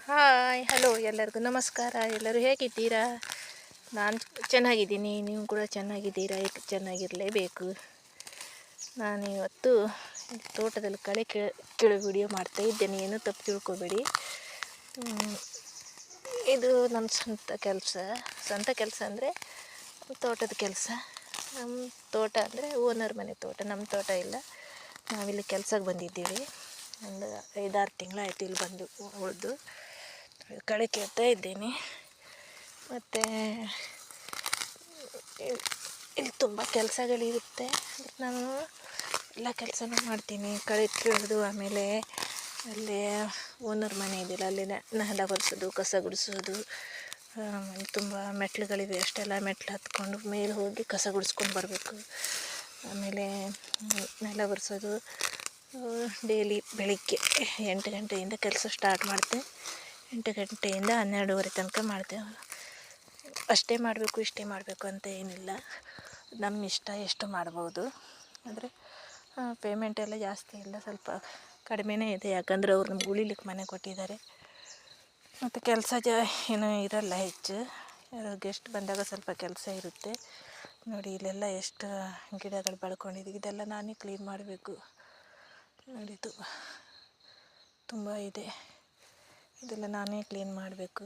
Hi hello ಎಲ್ಲರಿಗೂ ನಮಸ್ಕಾರ. ಎಲ್ಲರೂ ಹೇಗಿದ್ದೀರಾ? ನಾನು ಚೆನ್ನಾಗಿದ್ದೀನಿ, ನೀವು ಕೂಡ ಚೆನ್ನಾಗಿದ್ದೀರಾ? ಚೆನ್ನಾಗಿರಲೇಬೇಕು. ನಾನಿವತ್ತು ತೋಟದಲ್ಲಿ ಕಳೆ ಕೀಳೋ ವಿಡಿಯೋ ಮಾಡ್ತಾಯಿದ್ದೇನೆ, ಏನು ತಪ್ಪು ತಿಳ್ಕೊಬೇಡಿ. ಇದು ನಮ್ಮ ಸ್ವಂತ ಕೆಲಸ ಅಂದರೆ ತೋಟದ ಕೆಲಸ. ನಮ್ಮ ತೋಟ ಅಂದರೆ ಓನರ್ ಮನೆ ತೋಟ, ನಮ್ಮ ತೋಟ ಇಲ್ಲ. ನಾವಿಲ್ಲಿ ಕೆಲಸಕ್ಕೆ ಬಂದಿದ್ದೀವಿ. ಒಂದು 5-6 ತಿಂಗಳಾಯಿತು ಇಲ್ಲಿ ಬಂದು ಉಳಿದು. ಕಳೆ ಕೀಳ್ತಾ ಇದ್ದೀನಿ. ಮತ್ತು ಇಲ್ಲಿ ತುಂಬ ಕೆಲಸಗಳಿರುತ್ತೆ. ನಾನು ಎಲ್ಲ ಕೆಲಸನೂ ಮಾಡ್ತೀನಿ. ಕಳೆ ಕೀಳೋದು, ಆಮೇಲೆ ಅಲ್ಲಿ ಓನರ್ ಮನೆ ಇದೆಯಲ್ಲ ಅಲ್ಲಿ ನೆಲ ಒರೆಸೋದು, ಕಸ ಗುಡಿಸೋದು. ತುಂಬ ಮೆಟ್ಲುಗಳಿವೆ, ಅಷ್ಟೆಲ್ಲ ಮೆಟ್ಲು ಹತ್ಕೊಂಡು ಮೇಲೆ ಹೋಗಿ ಕಸ ಗುಡಿಸ್ಕೊಂಡು ಬರಬೇಕು. ಆಮೇಲೆ ನೆಲ ಒರೆಸೋದು ಡೈಲಿ ಬೆಳಿಗ್ಗೆ 8 ಗಂಟೆಯಿಂದ ಕೆಲಸ ಸ್ಟಾರ್ಟ್ ಮಾಡ್ತೆ. 8 ಗಂಟೆಯಿಂದ 12:30 ತನಕ ಮಾಡ್ತೇವೆ. ಅಷ್ಟೇ ಮಾಡಬೇಕು ಇಷ್ಟೇ ಮಾಡಬೇಕು ಅಂತ ಏನಿಲ್ಲ, ನಮ್ಮ ಇಷ್ಟ ಎಷ್ಟು ಮಾಡ್ಬೋದು. ಆದರೆ ಪೇಮೆಂಟ್ ಎಲ್ಲ ಜಾಸ್ತಿ ಇಲ್ಲ, ಸ್ವಲ್ಪ ಕಡಿಮೆನೇ ಇದೆ. ಯಾಕಂದರೆ ಅವ್ರು ನಮ್ಗೆ ಉಳಿಲಿಕ್ಕೆ ಮನೆ ಕೊಟ್ಟಿದ್ದಾರೆ. ಮತ್ತು ಕೆಲಸ ಏನೂ ಇರಲ್ಲ ಹೆಚ್ಚು. ಯಾರೋ ಗೆಸ್ಟ್ ಬಂದಾಗ ಸ್ವಲ್ಪ ಕೆಲಸ ಇರುತ್ತೆ. ನೋಡಿ ಇಲ್ಲೆಲ್ಲ ಎಷ್ಟು ಗಿಡಗಳು ಬೆಳ್ಕೊಂಡಿದ್ದೀವಿ, ಇದೆಲ್ಲ ನಾನೇ ಕ್ಲೀನ್ ಮಾಡಬೇಕು. ನೋಡಿದ್ದು ತುಂಬ ಇದೆ, ಇದೆಲ್ಲ ನಾನೇ ಕ್ಲೀನ್ ಮಾಡಬೇಕು.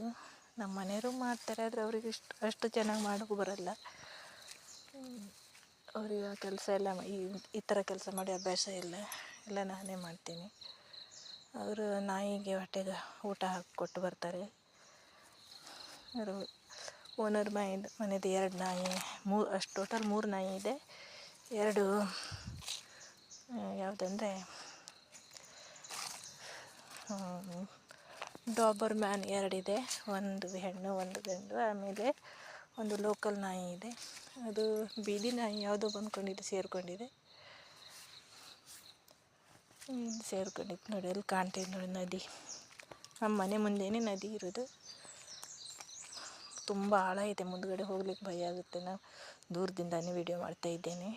ನಮ್ಮ ಮನೆಯವರು ಮಾಡ್ತಾರೆ, ಆದರೆ ಅವ್ರಿಗೆ ಅಷ್ಟು ಚೆನ್ನಾಗಿ ಮಾಡೋಕ್ಕೂ ಬರಲ್ಲ. ಅವ್ರಿಗೆ ಆ ಕೆಲಸ ಎಲ್ಲ ಈ ಥರ ಕೆಲಸ ಮಾಡಿ ಅಭ್ಯಾಸ ಇಲ್ಲ, ಎಲ್ಲ ನಾನೇ ಮಾಡ್ತೀನಿ. ಅವರು ನಾಯಿಗೆ ಹೊಟ್ಟೆಗೆ ಊಟ ಹಾಕಿಕೊಟ್ಟು ಬರ್ತಾರೆ. ಅವರು ಓನರ್ ಮನೆಯದು 2 ನಾಯಿ, ಅಷ್ಟು ಟೋಟಲ್ 3 ನಾಯಿ ಇದೆ. 2 ಯಾವುದಂದರೆ ಡಾಬರ್ ಮ್ಯಾನ್ 2 ಇದೆ, 1 ಹೆಣ್ಣು 1 ಗಂಡು. ಆಮೇಲೆ ಒಂದು ಲೋಕಲ್ ನಾಯಿ ಇದೆ, ಅದು ಬೀದಿ ನಾಯಿ ಯಾವುದೋ ಬಂದ್ಕೊಂಡಿದ್ದು ಸೇರಿಕೊಂಡಿದೆ. ನೋಡಿ ಅಲ್ಲಿ ಕಾಣ್ತಿದೆ ನೋಡಿ ನದಿ. ನಮ್ಮ ಮನೆ ಮುಂದೆಯೇ ನದಿ ಇರೋದು. ತುಂಬ ಆಳ ಇದೆ, ಮುಂದ್ಗಡೆ ಹೋಗ್ಲಿಕ್ಕೆ ಭಯ ಆಗುತ್ತೆ. ನಾವು ದೂರದಿಂದನೇ ವಿಡಿಯೋ ಮಾಡ್ತಾಯಿದ್ದೇನೆ.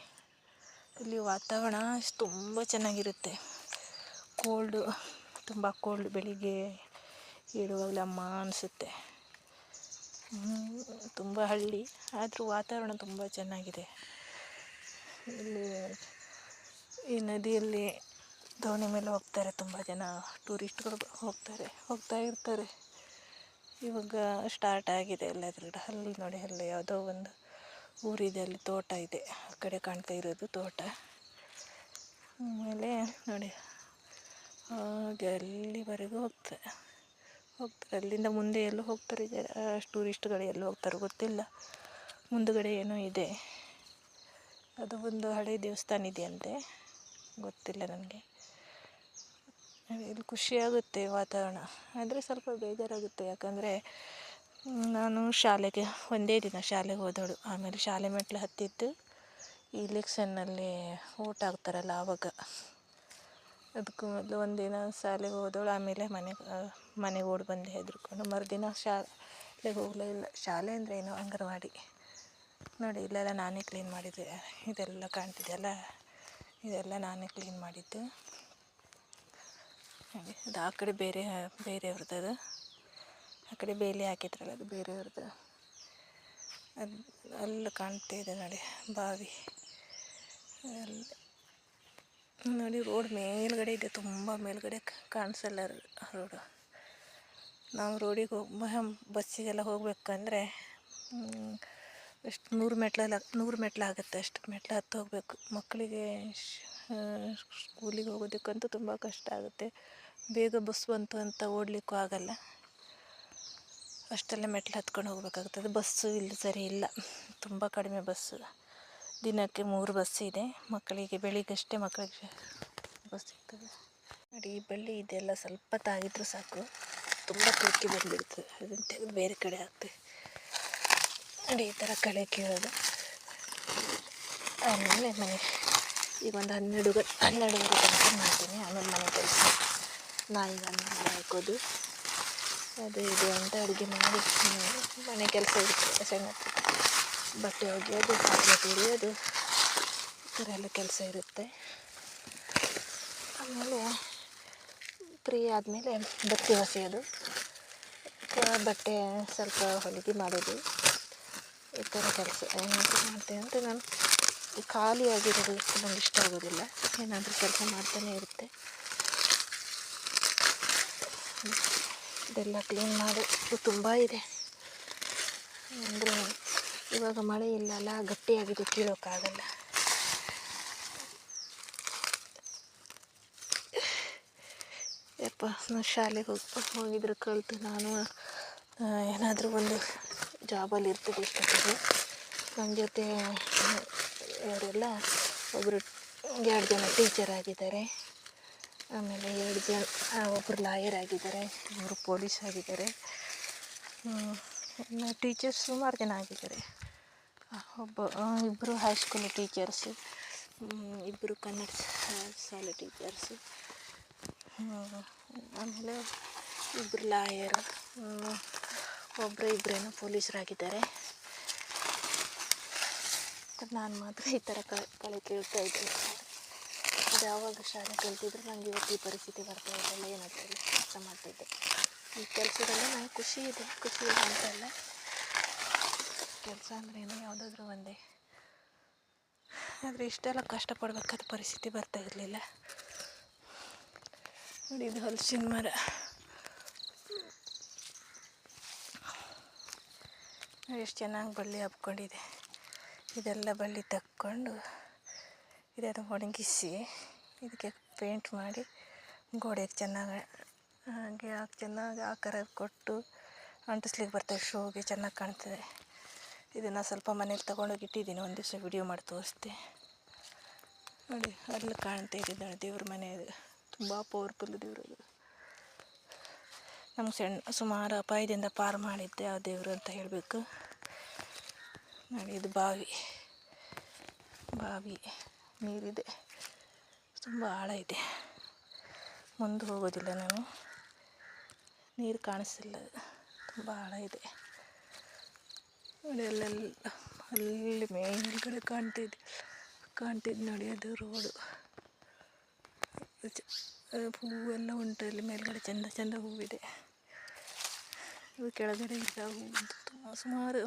ಇಲ್ಲಿ ವಾತಾವರಣ ತುಂಬ ಚೆನ್ನಾಗಿರುತ್ತೆ. ತುಂಬ ಕೋಲ್ಡ್. ಬೆಳಿಗ್ಗೆ ಏಳುವಾಗಲೇ ಅಮ್ಮ ಅನಿಸುತ್ತೆ. ತುಂಬ ಹಳ್ಳಿ ಆದರೂ ವಾತಾವರಣ ತುಂಬ ಚೆನ್ನಾಗಿದೆ. ಇಲ್ಲಿ ಈ ನದಿಯಲ್ಲಿ ದೋಣಿ ಮೇಲೆ ಹೋಗ್ತಾರೆ ತುಂಬ ಜನ, ಟೂರಿಸ್ಟ್ಗಳು ಹೋಗ್ತಾ ಇರ್ತಾರೆ. ಇವಾಗ ಸ್ಟಾರ್ಟ್ ಆಗಿದೆ ಎಲ್ಲದ್ರ ಅಲ್ಲಿ ನೋಡಿ, ಅಲ್ಲಿ ಯಾವುದೋ ಒಂದು ಊರಿದೆ, ಅಲ್ಲಿ ತೋಟ ಇದೆ, ಆ ಕಡೆ ಕಾಣ್ತಾ ಇರೋದು ತೋಟ. ಆಮೇಲೆ ನೋಡಿ ಹಾಗೆ ಅಲ್ಲಿವರೆಗೂ ಹೋಗ್ತಾರೆ. ಅಲ್ಲಿಂದ ಮುಂದೆ ಎಲ್ಲೋ ಹೋಗ್ತಾರೆ ಟೂರಿಸ್ಟ್ಗಳು, ಎಲ್ಲಿ ಹೋಗ್ತಾರೆ ಗೊತ್ತಿಲ್ಲ. ಮುಂದುಗಡೆ ಏನೋ ಇದೆ, ಅದು ಒಂದು ಹಳೆ ದೇವಸ್ಥಾನ ಇದೆಯಂತೆ, ಗೊತ್ತಿಲ್ಲ ನನಗೆ. ಇಲ್ಲಿ ಖುಷಿಯಾಗುತ್ತೆ ವಾತಾವರಣ, ಆದರೆ ಸ್ವಲ್ಪ ಬೇಜಾರಾಗುತ್ತೆ. ಯಾಕಂದರೆ ನಾನು ಶಾಲೆಗೆ ಒಂದೇ ದಿನ ಶಾಲೆಗೆ ಹೋದವಳು. ಆಮೇಲೆ ಶಾಲೆ ಮೆಟ್ಲು ಹತ್ತಿದ್ದು ಈ ಇಲೆಕ್ಷನ್ನಲ್ಲಿ ವೋಟ್ ಹಾಕ್ತಾರಲ್ಲ ಆವಾಗ. ಅದಕ್ಕೂ ಮೊದಲು ಒಂದಿನ ಶಾಲೆಗೆ ಹೋದವಳು. ಆಮೇಲೆ ಮನೆಗೆ ಓಡಿ ಬಂದೆ ಹೆದರ್ಕೊಂಡು. ಮರುದಿನ ಶಾಲೆಗೆ ಹೋಗಲೇ ಇಲ್ಲ. ಶಾಲೆ ಅಂದರೆ ಏನೋ ಅಂಗನವಾಡಿ. ನೋಡಿ ಇಲ್ಲೆಲ್ಲ ನಾನೇ ಕ್ಲೀನ್ ಮಾಡಿದ್ದೆ. ಇದೆಲ್ಲ ಕಾಣ್ತಿದೆಯಲ್ಲ, ಇದೆಲ್ಲ ನಾನೇ ಕ್ಲೀನ್ ಮಾಡಿದ್ದು. ನೋಡಿ ಅದು ಆ ಕಡೆ ಬೇರೆಯವ್ರದ್ದು, ಅದು ಆ ಕಡೆ ಬೇಲಿ ಹಾಕಿದ್ರಲ್ಲ ಅದು ಬೇರೆಯವ್ರದ್ದು. ಅದು ಅಲ್ಲಿ ಕಾಣ್ತಿದೆ ನೋಡಿ ಬಾವಿ. ನೋಡಿ ರೋಡ್ ಮೇಲ್ಗಡೆ ಇದೆ, ತುಂಬ ಮೇಲ್ಗಡೆ ಕಾಣಿಸಲ್ಲ ರೋಡು. ನಾವು ರೋಡಿಗೆ ಬಸ್ಸಿಗೆಲ್ಲ ಹೋಗ್ಬೇಕಂದ್ರೆ ಎಷ್ಟು 100 ಮೆಟ್ಲು ಆಗುತ್ತೆ. ಅಷ್ಟು ಮೆಟ್ಲು ಹತ್ತಿ ಹೋಗಬೇಕು. ಮಕ್ಕಳಿಗೆ ಸ್ಕೂಲಿಗೆ ಹೋಗೋದಕ್ಕಂತೂ ತುಂಬ ಕಷ್ಟ ಆಗುತ್ತೆ. ಬೇಗ ಬಸ್ ಬಂತು ಅಂತ ಓಡಲಿಕ್ಕೂ ಆಗಲ್ಲ, ಅಷ್ಟೆಲ್ಲ ಮೆಟ್ಲು ಹತ್ಕೊಂಡು ಹೋಗ್ಬೇಕಾಗ್ತದೆ. ಬಸ್ಸು ಇಲ್ಲಿ ಸರಿ ಇಲ್ಲ, ತುಂಬ ಕಡಿಮೆ ಬಸ್ಸು. ದಿನಕ್ಕೆ 3 ಬಸ್ ಇದೆ. ಮಕ್ಕಳಿಗೆ ಬೆಳಿಗ್ಗೆಷ್ಟೇ ಮಕ್ಕಳಿಗೆ ಬಸ್ ಸಿಗ್ತದೆ. ನೋಡಿ ಈ ಬಳ್ಳಿ ಇದೆಲ್ಲ ಸ್ವಲ್ಪ ತಾಗಿದ್ರೂ ಸಾಕು, ತುಂಬ ತುರ್ಕಿ ಬಂದುಬಿಡ್ತದೆ. ಅದನ್ನು ತೆಗೆದು ಬೇರೆ ಕಡೆ ಹಾಕ್ತೇವೆ. ನೋಡಿ ಈ ಥರ ಕಳೆ ಕೀಳೋದು. ಆಮೇಲೆ ಈಗ ಒಂದು 12 ತನಕ ಮಾಡ್ತೀನಿ. ಆಮೇಲೆ ಮನೆ ಕೆಲಸ, ನಾಯಿಗೆ ಅನ್ನ ಹಾಕೋದು, ಅದು ಇದು ಅಂತ ಅಡುಗೆ ಮಾಡಿ ಮನೆ ಕೆಲಸ ಇರುತ್ತೆ. ಸಣ್ಣ ಬಟ್ಟೆ ಒಗೆಯೋದು, ಪಾತ್ರೆ ತೊಳೆಯೋದು, ಈ ಥರ ಎಲ್ಲ ಕೆಲಸ ಇರುತ್ತೆ. ಆಮೇಲೆ ಫ್ರೀ ಆದಮೇಲೆ ಬತ್ತಿ ಹೊಸೆಯೋದು. ಬಟ್ಟೆ ಸ್ವಲ್ಪ ಹೊಲಿಗೆ ಮಾಡೋದು, ಈ ಥರ ಕೆಲಸ ಏನಾದರೂ ಮಾಡ್ತೇನೆ ಅಂದರೆ ನಾನು ಖಾಲಿಯಾಗಿರೋದಕ್ಕೆ ನನಗೆ ಇಷ್ಟ ಆಗೋದಿಲ್ಲ. ಏನಾದರೂ ಕೆಲಸ ಮಾಡ್ತಾನೆ ಇರುತ್ತೆ. ಇದೆಲ್ಲ ಕ್ಲೀನ್ ಮಾಡೋದು ತುಂಬ ಇದೆ. ಅಂದರೆ ಇವಾಗ ಮಳೆ ಇಲ್ಲಲ್ಲ, ಗಟ್ಟಿಯಾಗಿದೆ, ಕೀಳೋಕ್ಕಾಗಲ್ಲ. ಯಪ್ಪ, ನಾನು ಶಾಲೆಗೆ ಹೋಗಿದ್ರೆ ಕಲಿತು ನಾನು ಏನಾದರೂ ಒಂದು ಜಾಬಲ್ಲಿ ಇರ್ತಿದ್ದೆ ಇಷ್ಟೊತ್ತಿಗೆ. ನನ್ನ ಜೊತೆ ಇವರೆಲ್ಲ ಒಬ್ಬರು 2 ಜನ ಟೀಚರ್ ಆಗಿದ್ದಾರೆ, ಆಮೇಲೆ 2 ಜನ ಒಬ್ಬರು ಲಾಯರ್ ಆಗಿದ್ದಾರೆ, ಇವರು ಪೊಲೀಸ್ ಆಗಿದ್ದಾರೆ. ಟೀಚರ್ಸ್ ಸುಮಾರು ಜನ ಆಗಿದ್ದಾರೆ. ಇಬ್ಬರು ಹೈಸ್ಕೂಲ್ ಟೀಚರ್ಸು, ಇಬ್ಬರು ಕನ್ನಡ ಶಾಲೆ ಟೀಚರ್ಸು, ಆಮೇಲೆ ಇಬ್ಬರು ಲಾಯರು, ಇಬ್ಬರೇನೋ ಪೊಲೀಸರಾಗಿದ್ದಾರೆ. ನಾನು ಮಾತ್ರ ಈ ಥರ ಕಳೆ ಕೇಳ್ತಾ ಇದ್ದೆ. ಅದು ಯಾವಾಗ ಶಾಲೆ ಕಲ್ತಿದ್ರು ನನಗೆ ಇವತ್ತು ಈ ಪರಿಸ್ಥಿತಿ ಬರ್ತಾ ಇದ್ದಲ್ಲ, ಏನಾಗ್ತಿಲ್ಲ, ಕೆಲಸ ಮಾಡ್ತಿದ್ದೆ. ಈ ಕೆಲಸದಲ್ಲೇ ನನಗೆ ಖುಷಿ ಇದೆ ಅಂತಲ್ಲ. ಕೆಲಸ ಅಂದ್ರೇನು ಯಾವುದಾದ್ರೂ ಒಂದೇ, ಆದರೆ ಇಷ್ಟೆಲ್ಲ ಕಷ್ಟಪಡಬೇಕಾದ ಪರಿಸ್ಥಿತಿ ಬರ್ತಾ ಇರಲಿಲ್ಲ. ನೋಡಿ, ಇದು ಹಲಸಿನ ಮರ. ಎಷ್ಟು ಚೆನ್ನಾಗಿ ಬಳ್ಳಿ ಹಬ್ಕೊಂಡಿದೆ. ಇದೆಲ್ಲ ಬಳ್ಳಿ ತಕ್ಕೊಂಡು ಇದನ್ನು ಒಣಗಿಸಿ ಇದಕ್ಕೆ ಪೇಂಟ್ ಮಾಡಿ ಗೋಡೆಗೆ ಚೆನ್ನಾಗಿ ಆಕಾರ ಕೊಟ್ಟು ಅಂಟಿಸ್ಲಿಕ್ಕೆ ಬರ್ತದೆ. ಶೋಗೆ ಚೆನ್ನಾಗಿ ಕಾಣ್ತದೆ. ಇದನ್ನು ಸ್ವಲ್ಪ ಮನೇಲಿ ತೊಗೊಂಡೋಗಿ ಇಟ್ಟಿದ್ದೀನಿ. ಒಂದು ದಿವಸ ವಿಡಿಯೋ ಮಾಡಿ ತೋರಿಸ್ತೆ. ನೋಡಿ, ಅಲ್ಲಿ ಕಾಣ್ತಾ ಇದ್ದಿದ್ದು ದೇವ್ರ ಮನೆ. ಅದು ತುಂಬ ಪವರ್ಫುಲ್ ದೇವ್ರದು. ನಮ್ಗೆ ಸುಮಾರು ಅಪಾಯದಿಂದ ಪಾರು ಮಾಡಿದ್ದೆ ಆ ದೇವರು ಅಂತ ಹೇಳಬೇಕು. ನೋಡಿ, ಇದು ಬಾವಿ ನೀರಿದೆ, ತುಂಬ ಆಳ ಇದೆ. ಮುಂದೆ ಹೋಗೋದಿಲ್ಲ ನಾನು, ನೀರು ಕಾಣಿಸ್ತಿಲ್ಲ, ತುಂಬ ಆಳ ಇದೆ. ನೋಡಿ, ಅಲ್ಲಿ ಮೇಲ್ಗಡೆ ಕಾಣ್ತಿದ್ದು ನೋಡಿ, ಅದು ರೋಡು. ಹೂವೆಲ್ಲ ಉಂಟು ಅಲ್ಲಿ ಮೇಲ್ಗಡೆ, ಚಂದ ಹೂವಿದೆ. ಇದು ಕೆಳಗಡೆ ಇಲ್ಲ, ಹೂವು ಸುಮಾರು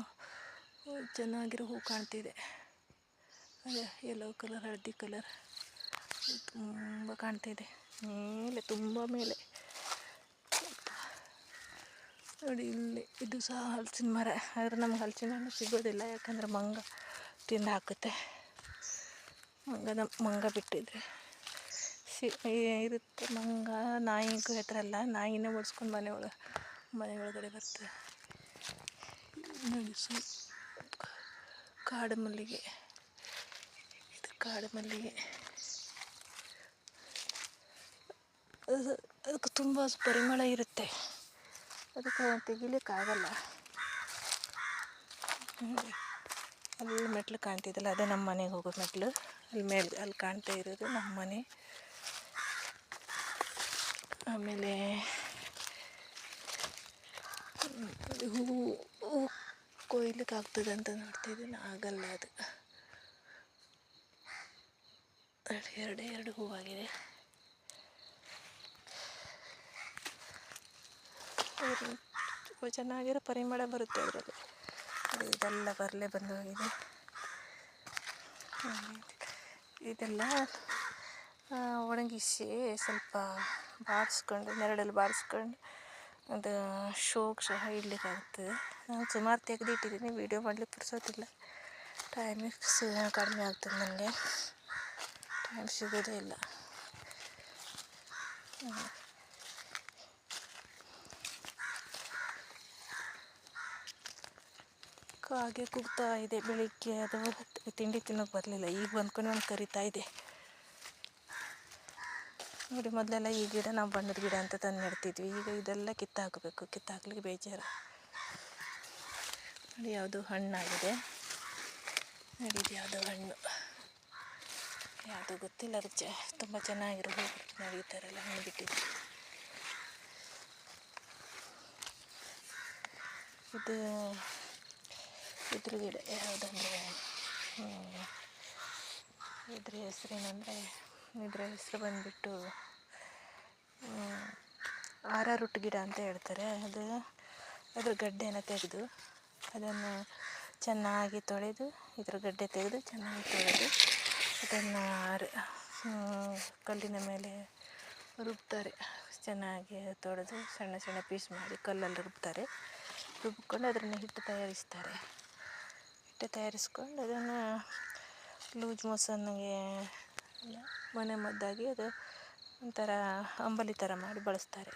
ಚೆನ್ನಾಗಿರೋ ಹೂ ಕಾಣ್ತಿದೆ. ಅದೇ ಯೆಲ್ಲೋ ಕಲರ್, ಹಳದಿ ಕಲರ್ ತುಂಬ ಕಾಣ್ತಿದೆ. ತುಂಬ ಮೇಲೆ ನೋಡಿ, ಇಲ್ಲಿ ಇದು ಸಹ ಹಲಸಿನ ಮರ. ಆದರೆ ನಮ್ಗೆ ಹಲಸಿನ ಹಣ್ಣು ಸಿಗೋದಿಲ್ಲ, ಯಾಕಂದರೆ ಮಂಗ ತಿಂದು ಹಾಕುತ್ತೆ. ಮಂಗ ಬಿಟ್ಟಿದ್ರೆ ಇರುತ್ತೆ. ಮಂಗ ನಾಯಿಗೂ ಹೆದರಲ್ಲ, ನಾಯಿನೇ ಓಡಿಸ್ಕೊಂಡು ಮನೆ ಒಳಗಡೆ ಬರ್ತದೆ. ನೋಡಿ, ಕಾಡು ಮಲ್ಲಿಗೆ. ಇದು ಕಾಡು ಮಲ್ಲಿಗೆ. ಅದಕ್ಕೆ ತುಂಬ ಪರಿಮಳ ಇರುತ್ತೆ, ಅದಕ್ಕೆ ತೆಗಿಲಿಕ್ಕಾಗಲ್ಲ. ಅಲ್ಲಿ ಮೆಟ್ಲು ಕಾಣ್ತಿದ್ದಲ್ಲ, ಅದೇ ನಮ್ಮ ಮನೆಗೆ ಹೋಗೋ ಮೆಟ್ಲು. ಅಲ್ಲಿ ಕಾಣ್ತಾ ಇರೋದು ನಮ್ಮ ಮನೆ. ಆಮೇಲೆ ಹೂವು ಕೊಯ್ಲಿಕ್ಕೆ ಆಗ್ತದೆ ಅಂತ ನೋಡ್ತಿದ್ದೀನಿ, ಆಗಲ್ಲ ಅದು. ಎರಡು ಹೂವಾಗಿದೆ. ಚೆನ್ನಾಗಿರೋ ಪರಿಮಳ ಬರುತ್ತೆ ಅದರಲ್ಲಿ. ಇದೆಲ್ಲ ಬಂದು ಹೋಗಿದೆ. ಇದೆಲ್ಲ ಒಣಗಿಸಿ ಸ್ವಲ್ಪ ನೆರಳಲ್ಲಿ ಬಾಡಿಸ್ಕೊಂಡು ಅದು ಶೋಗೆ ಸಹ ಇಡ್ಲಿಕ್ಕಾಗ್ತದೆ. ನಾನು ಸುಮಾರು ತೆಗೆದಿಟ್ಟಿದ್ದೀನಿ, ವೀಡಿಯೋ ಮಾಡಲಿಕ್ಕೆ ಪುರ್ಸೋತಿಲ್ಲ. ಟೈಮಿಗೆ ಕಡಿಮೆ ಆಗ್ತದೆ, ನನಗೆ ಟೈಮ್ ಸಿಗೋದೇ ಇಲ್ಲ. ಕಾಗೆ ಕೂಗ್ತಾ ಇದೆ ಬೆಳಿಗ್ಗೆ. ಅದು ತಿಂಡಿ ತಿನ್ನೋಕೆ ಬರಲಿಲ್ಲ, ಈಗ ಬಂದ್ಕೊಂಡು ನಾನು ಕರಿತಾ ಇದೆ. ನೋಡಿ, ಮೊದಲೆಲ್ಲ ಈ ಗಿಡ ನಾವು ಬಣ್ಣದ ಗಿಡ ಅಂತ ತಂದು ನೆಡ್ತಿದ್ವಿ. ಈಗ ಇದೆಲ್ಲ ಕಿತ್ತಾಕ್ಲಿಕ್ಕೆ ಬೇಜಾರು. ನೋಡಿ, ಯಾವುದೋ ಹಣ್ಣಾಗಿದೆ. ನೋಡಿ, ಇದು ಯಾವುದೋ ಹಣ್ಣು, ಯಾವುದೋ ಗೊತ್ತಿಲ್ಲ. ಅದು ತುಂಬ ಚೆನ್ನಾಗಿರೋ ಹೂ. ನೋಡಿ, ಈ ಥರ ಎಲ್ಲ ಹಣ್ಣು ಬಿಟ್ಟಿದೆ. ಇದ್ರ ಗಿಡ ಯಾವುದಂದರೆ, ಇದ್ರ ಹೆಸರು ಬಂದುಬಿಟ್ಟು ಆರಾರೂಟ್ ಗಿಡ ಅಂತ ಹೇಳ್ತಾರೆ. ಅದು ಅದ್ರ ಗಡ್ಡೆನ ತೆಗೆದು ಅದನ್ನು ಚೆನ್ನಾಗಿ ತೊಳೆದು, ಇದ್ರ ಗಡ್ಡೆ ತೆಗೆದು ಚೆನ್ನಾಗಿ ತೊಳೆದು ಅದನ್ನು ಕಲ್ಲಿನ ಮೇಲೆ ರುಬ್ತಾರೆ. ಚೆನ್ನಾಗಿ ತೊಳೆದು ಸಣ್ಣ ಸಣ್ಣ ಪೀಸ್ ಮಾಡಿ ಕಲ್ಲಲ್ಲಿ ರುಬ್ತಾರೆ. ರುಬ್ಕೊಂಡು ಅದನ್ನು ಹಿಟ್ಟು ತಯಾರಿಸ್ತಾರೆ. ಹಿಟ್ಟು ತಯಾರಿಸ್ಕೊಂಡು ಅದನ್ನು ಲೂಸ್ ಮೋಷನ್ಗೆ ಮನೆ ಮದ್ದಾಗಿ ಅದು ಒಂಥರ ಅಂಬಲಿ ಥರ ಮಾಡಿ ಬಳಸ್ತಾರೆ.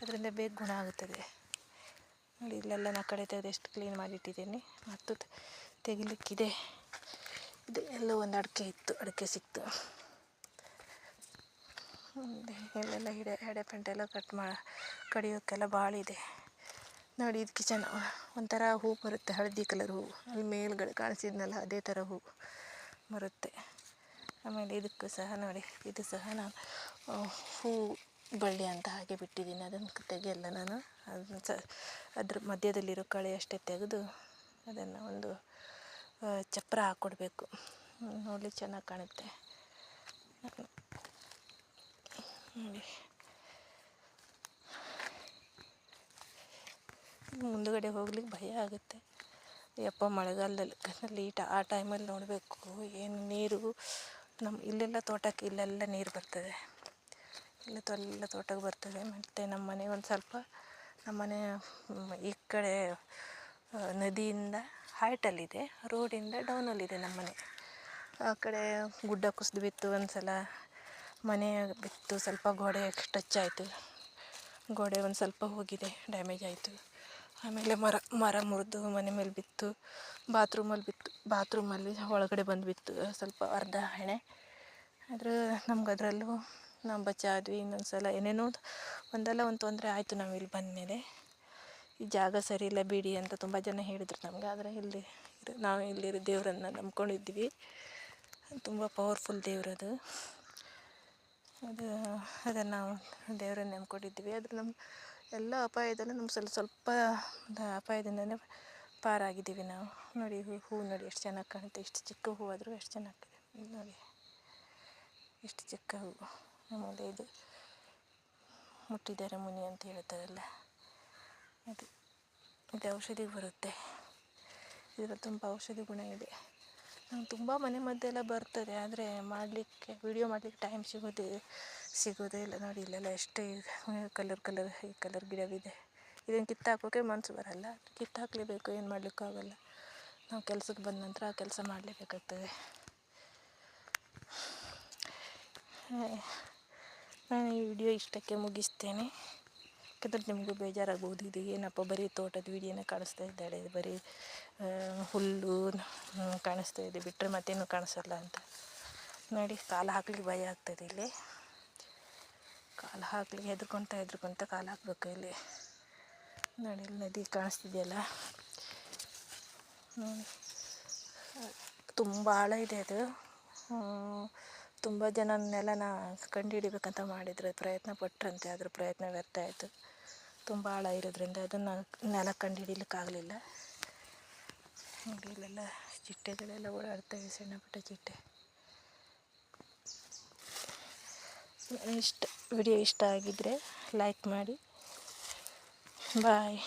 ಅದರಿಂದ ಬೇಗ ಗುಣ ಆಗುತ್ತದೆ. ನೋಡಿ, ಇಲ್ಲೆಲ್ಲ ನಾ ಕಡೆ ತೆಗೆದು ಎಷ್ಟು ಕ್ಲೀನ್ ಮಾಡಿಟ್ಟಿದ್ದೀನಿ. ಮತ್ತು ತೆಗಿಲಿಕ್ಕಿದೆ. ಇದು ಎಲ್ಲ ಒಂದು ಅಡಿಕೆ ಸಿಕ್ತು. ಇಲ್ಲೆಲ್ಲ ಎಡೆಪೆಂಟೆಲ್ಲ ಕಡಿಯೋಕ್ಕೆಲ್ಲ ಭಾಳ ಇದೆ. ನೋಡಿ, ಇದಕ್ಕೆ ಒಂಥರ ಹೂ ಬರುತ್ತೆ, ಹಳದಿ ಕಲರ್ ಹೂ. ಅಲ್ಲಿ ಮೇಲ್ಗಡೆ ಕಾಣಿಸಿದ್ನಲ್ಲ ಅದೇ ಥರ ಹೂ ಬರುತ್ತೆ. ಆಮೇಲೆ ಇದಕ್ಕೂ ಸಹ ನೋಡಿ, ಇದು ಸಹ ನಾನು ಹೂ ಬಳ್ಳಿ ಅಂತ ಹಾಗೆ ಬಿಟ್ಟಿದ್ದೀನಿ. ಅದನ್ನು ತೆಗೆಯಲ್ಲ ನಾನು. ಅದನ್ನು ಅದ್ರ ಮಧ್ಯದಲ್ಲಿರೋ ಕಳೆ ಅಷ್ಟೇ ತೆಗೆದು ಅದನ್ನು ಒಂದು ಚಪ್ಪರ ಹಾಕ್ಕೊಡ್ಬೇಕು. ನೋಡ್ಲಿಕ್ಕೆ ಚೆನ್ನಾಗಿ ಕಾಣುತ್ತೆ. ನೋಡಿ, ಮುಂದುಗಡೆ ಹೋಗ್ಲಿಕ್ಕೆ ಭಯ ಆಗುತ್ತೆ. ಯಪ್ಪ, ಮಳೆಗಾಲದಲ್ಲಿ ಆ ಟೈಮಲ್ಲಿ ನೋಡಬೇಕು ಏನು ನೀರು. ಇಲ್ಲೆಲ್ಲ ತೋಟಕ್ಕೆ ಇಲ್ಲೆಲ್ಲ ನೀರು ಬರ್ತದೆ. ಎಲ್ಲ ತೋಟಕ್ಕೆ ಬರ್ತದೆ. ಮತ್ತು ನಮ್ಮ ಮನೆ ಒಂದು ಸ್ವಲ್ಪ, ನಮ್ಮ ಮನೆ ಈ ಕಡೆ ನದಿಯಿಂದ ಹೈಟಲ್ಲಿದೆ, ರೋಡಿಂದ ಡೌನಲ್ಲಿದೆ ನಮ್ಮ ಮನೆ. ಆ ಕಡೆ ಗುಡ್ಡ ಕುಸಿದು ಬಿತ್ತು, ಒಂದು ಸಲ ಮನೆ ಬಿತ್ತು, ಸ್ವಲ್ಪ ಗೋಡೆ ಟಚ್ ಆಯಿತು. ಗೋಡೆ ಒಂದು ಸ್ವಲ್ಪ ಹೋಗಿದೆ, ಡ್ಯಾಮೇಜ್ ಆಯಿತು. ಆಮೇಲೆ ಮರ ಮುರಿದು ಮನೆ ಮೇಲೆ ಬಿತ್ತು, ಬಾತ್ರೂಮಲ್ಲಿ ಒಳಗಡೆ ಬಂದು ಬಿತ್ತು, ಸ್ವಲ್ಪ ಅರ್ಧ ಹಣೆ. ಆದ್ರೆ ನಮ್ಗೆ ಅದರಲ್ಲೂ ನಾವು ಬಚಾದ್ವಿ. ಇನ್ನೊಂದು ಸಲ ಏನೇನೋ ಒಂದಲ್ಲ ಒಂದು ತೊಂದರೆ ಆಯಿತು ನಾವು ಇಲ್ಲಿ ಬಂದಮೇಲೆ. ಈ ಜಾಗ ಸರಿ ಇಲ್ಲ ಬಿಡಿ ಅಂತ ತುಂಬ ಜನ ಹೇಳಿದರು ನಮಗೆ. ಆದರೆ ನಾವು ಇಲ್ಲಿರೋ ದೇವರನ್ನು ನಂಬ್ಕೊಂಡಿದ್ವಿ. ತುಂಬ ಪವರ್ಫುಲ್ ದೇವರದು. ಅದನ್ನು ನಾವು ದೇವರನ್ನು ನಂಬ್ಕೊಂಡಿದ್ವಿ. ಆದರೆ ನಮ್ಮ ಎಲ್ಲ ಅಪಾಯದಲ್ಲೂ ನಮ್ಗೆ ಸ್ವಲ್ಪ ಅಪಾಯದಿಂದಲೇ ಪಾರಾಗಿದ್ದೀವಿ ನಾವು. ನೋಡಿ, ಹೂ ನೋಡಿ ಎಷ್ಟು ಚೆನ್ನಾಗಿ ಕಾಣುತ್ತೆ. ಇಷ್ಟು ಚಿಕ್ಕ ಹೂ ಆದರೂ ಎಷ್ಟು ಚೆನ್ನಾಗಿದೆ ನೋಡಿ, ಎಷ್ಟು ಚಿಕ್ಕ ಹೂ. ಆಮೇಲೆ ಇದು ಮುಟ್ಟಿದರೆ ಮುನಿ ಅಂತ ಹೇಳ್ತಾರಲ್ಲ, ಇದು ಔಷಧಿಗೆ ಬರುತ್ತೆ. ಇದರಲ್ಲಿ ತುಂಬ ಔಷಧಿ ಗುಣ ಇದೆ. ನಂಗೆ ತುಂಬ ಮನೆ ಮದ್ದೆಲ್ಲ ಬರ್ತದೆ, ಆದರೆ ವಿಡಿಯೋ ಮಾಡಲಿಕ್ಕೆ ಟೈಮ್ ಸಿಗೋದೇ ಇಲ್ಲ. ನೋಡಿ, ಇಲ್ಲೆಲ್ಲ ಎಷ್ಟು ಈ ಕಲರ್ ಗಿಡವಿದೆ. ಇದನ್ನು ಕಿತ್ತಾಕೋಕ್ಕೆ ಮನಸ್ಸು ಬರಲ್ಲ. ಕಿತ್ತಾಕಲೇಬೇಕು, ಏನು ಮಾಡಲಿಕ್ಕಾಗಲ್ಲ. ನಾವು ಕೆಲಸಕ್ಕೆ ಬಂದ ನಂತರ ಆ ಕೆಲಸ ಮಾಡಲೇಬೇಕಾಗ್ತದೆ. ನಾನು ಈ ವಿಡಿಯೋ ಇಷ್ಟಕ್ಕೆ ಮುಗಿಸ್ತೇನೆ. ಯಾಕಂದರೆ ನಿಮಗೂ ಬೇಜಾರಾಗ್ಬೋದು, ಇದು ಏನಪ್ಪ ಬರೀ ತೋಟದ ವಿಡಿಯೋನ ಕಾಣಿಸ್ತಾ ಇದ್ದಾಳೆ, ಬರೀ ಹುಲ್ಲು ಕಾಣಿಸ್ತಾ ಇದೆ, ಬಿಟ್ಟರೆ ಮತ್ತೇನು ಕಾಣಿಸಲ್ಲ ಅಂತ. ನೋಡಿ, ಕಾಲು ಹಾಕ್ಲಿಕ್ಕೆ ಭಯ ಆಗ್ತದೆ. ಇಲ್ಲಿ ಕಾಲು ಹಾಕ್ಲಿಕ್ಕೆ ಹೆದ್ರ್ಕೊತ ಕಾಲು ಹಾಕಬೇಕು. ಇಲ್ಲಿ ನೋಡಿ, ಇಲ್ಲಿ ನದಿ ಕಾಣಿಸ್ತಿದೆಯಲ್ಲ, ತುಂಬ ಆಳ ಇದೆ ಅದು. ತುಂಬ ಜನ ನೆಲನ ಕಂಡು ಹಿಡಿಬೇಕಂತ ಮಾಡಿದರೆ ಪ್ರಯತ್ನ ಪಟ್ಟರಂತೆ. ಅದ್ರ ಪ್ರಯತ್ನ ವ್ಯರ್ಥ ಆಯಿತು. ತುಂಬ ಆಳ ಇರೋದ್ರಿಂದ ಅದನ್ನು ನೆಲ ಕಂಡು ಹಿಡಿಲಿಕ್ಕಾಗಲಿಲ್ಲ. ನೋಡಿ, ಇಲ್ಲೆಲ್ಲ ಚಿಟ್ಟೆಗಳೆಲ್ಲ ಓಡಾಡ್ತವೆ, ಸಣ್ಣ ಪುಟ್ಟ ಚಿಟ್ಟೆ. ವಿಡಿಯೋ ಇಷ್ಟ ಆಗಿದ್ದರೆ ಲೈಕ್ ಮಾಡಿ. ಬಾಯ್.